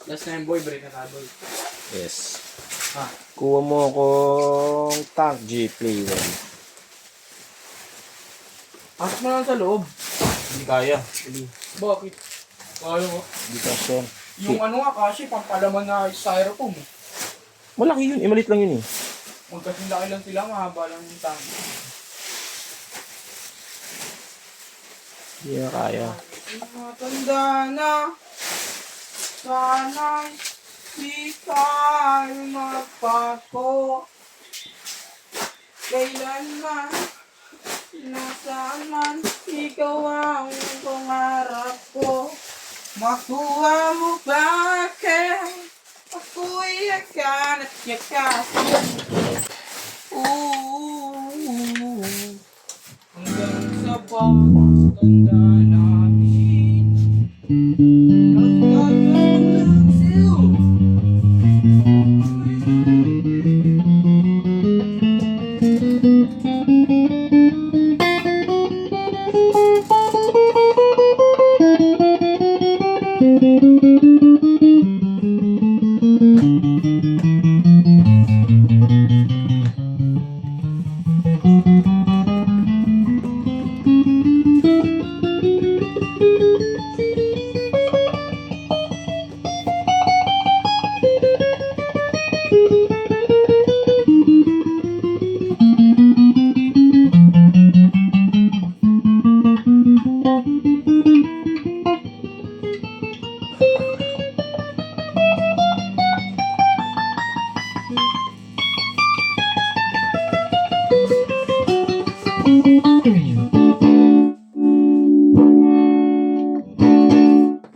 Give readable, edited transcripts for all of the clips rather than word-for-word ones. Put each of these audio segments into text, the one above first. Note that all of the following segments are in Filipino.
Last na yung boy, break na tayo boy. Yes. Ha? Kuha mo akong Tank G Play 1. Pasok mo lang sa loob. Hindi kaya. Hindi. Bakit? Kaya mo. Hindi kasi. Yung ano nga kasi, pampalaman na styrofoam. Malaki yun. Malit lang yun eh. Magkasindaki lang sila, mahaba lang yung tank. Hindi na kaya. Matanda na, sana'y di tayo magpako. Kailanman, nasaan man, ikaw ang pangarap ko. Makuha mo ba kaya ako'y yakan at yakasin? Hanggang sa pagtanda namin. Nagtagal lang sa'yo.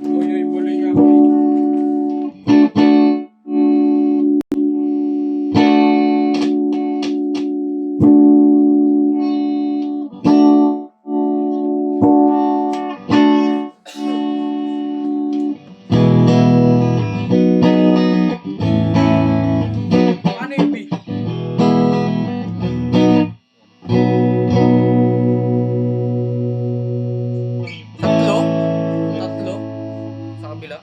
Uy, buloy nga boy. Ano yung B? Tatlo? Tatlo? Sa kabila?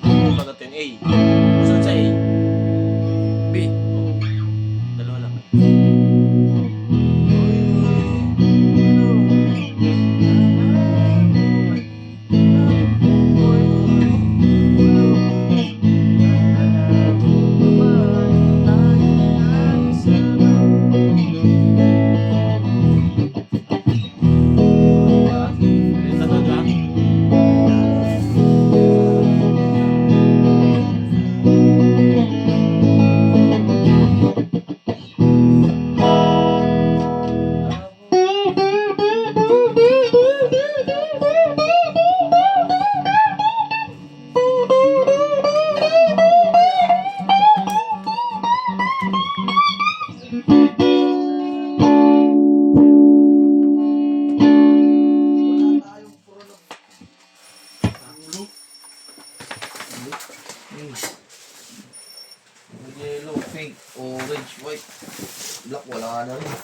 Ano natin? A. Saan sa A? B. Dalawa lang. Tatlo lang. Yellow, pink, orange, white. Black, wala na rin.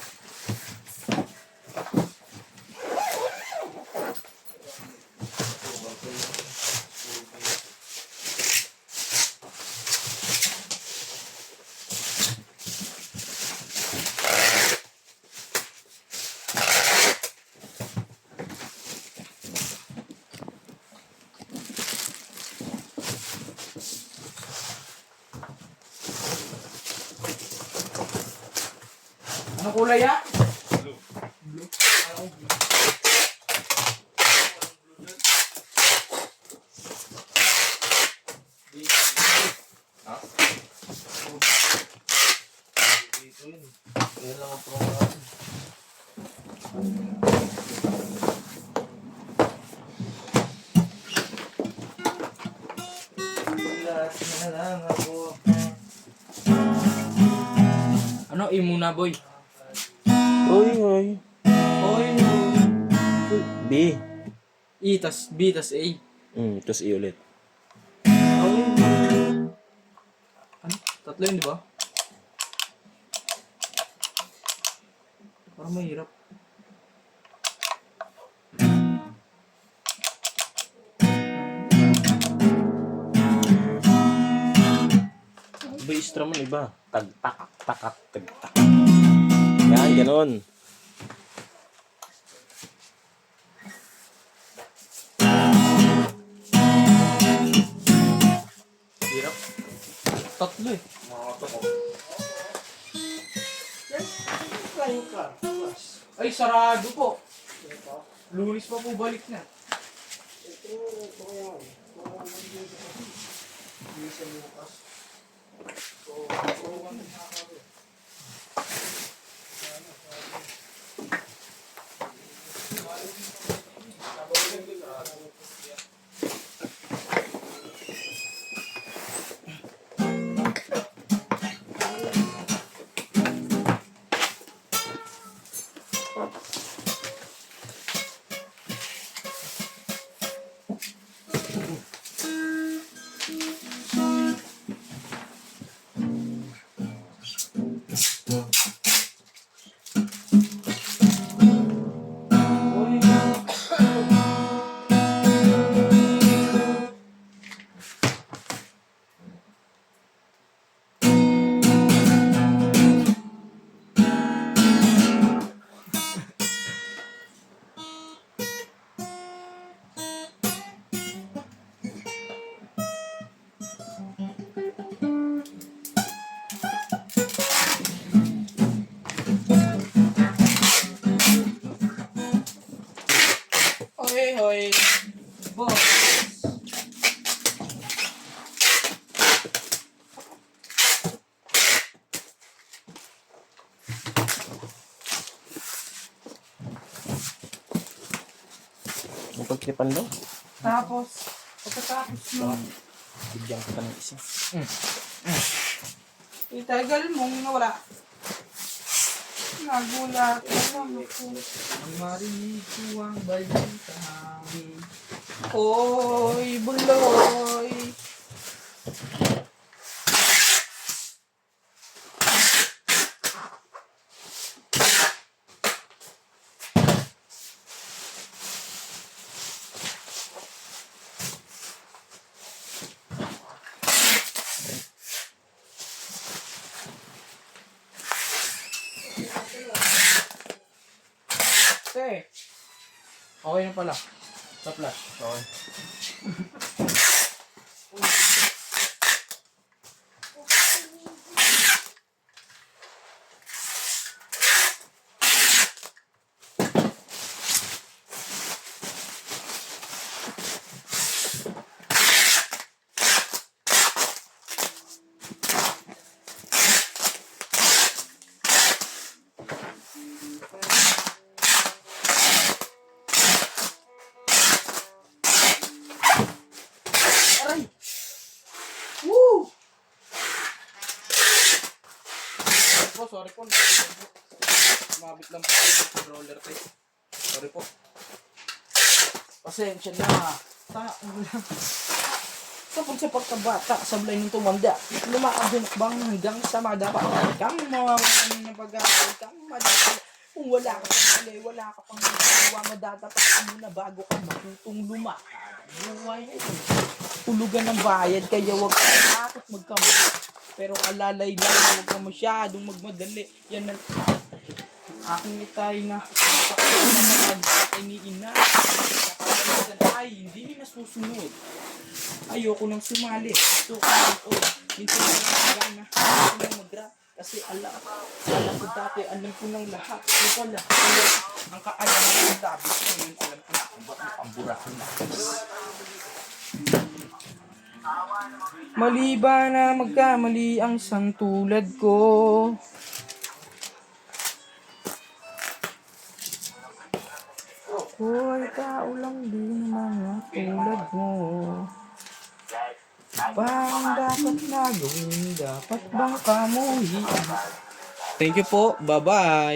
Anong kulay ya? Ha? Dito yun. Kaya lang ang program. Last na lang ako. Ano? A muna boy. Hoy, hoy. Oy no. B. E tas B tas A. Tapos E ulit. Oy no. Ano? Tatlo yun di ba? Parang mahirap. Iba yung strum mo, iba. Tagtakak, takak, tagtak. Yan, ganun. Hirap. Tatlo eh. Ay, sarado po. Lunis pa po balik na. Hoy, hoy. Boss. Ang pagkripan daw. Tapos, pagkatapos mo, Bigyan kita ng isa. itagal mong nawala. Nagulat lang ako. Ang marinig ko ang balita namin. Hoy, buloy. Te, okay na pala. Sa flash. Okay. Aray! Woo! Sorry po. Mabit lang po yung roller tape. Sorry po. Pasensya na. Kapag sa pagkabata, sablay ng tumanda, lumaabot bang hanggang sa madapat. Kang mga ng pag-aaral, kang madapa. Kung wala ka pang mali, wala ka pang magawa, madadapat ka muna bago ka matutong lumakad. Buhay na ito. Tulugan ng bayad, kaya huwag ka takot magkamali. Pero alalay lang, huwag ka masyadong magmadali. Yan ang aking itay na ay ni ina. Ay, hindi na susunod. Ayoko nang sumali. Gusto ko lang minsan na ako nang mag-rap. Kasi alam ko dati, alam ko ng lahat. Yung pala, ang kaalam ng labis. Ngayon alam ko na kung ba't pamburahan na. Mali ba na magkamali ang santulad ko? Hoy, tao lang din mga tulad mo. Bang dapat na gawin? Dapat bang kamuhian? Thank you po. Bye-bye.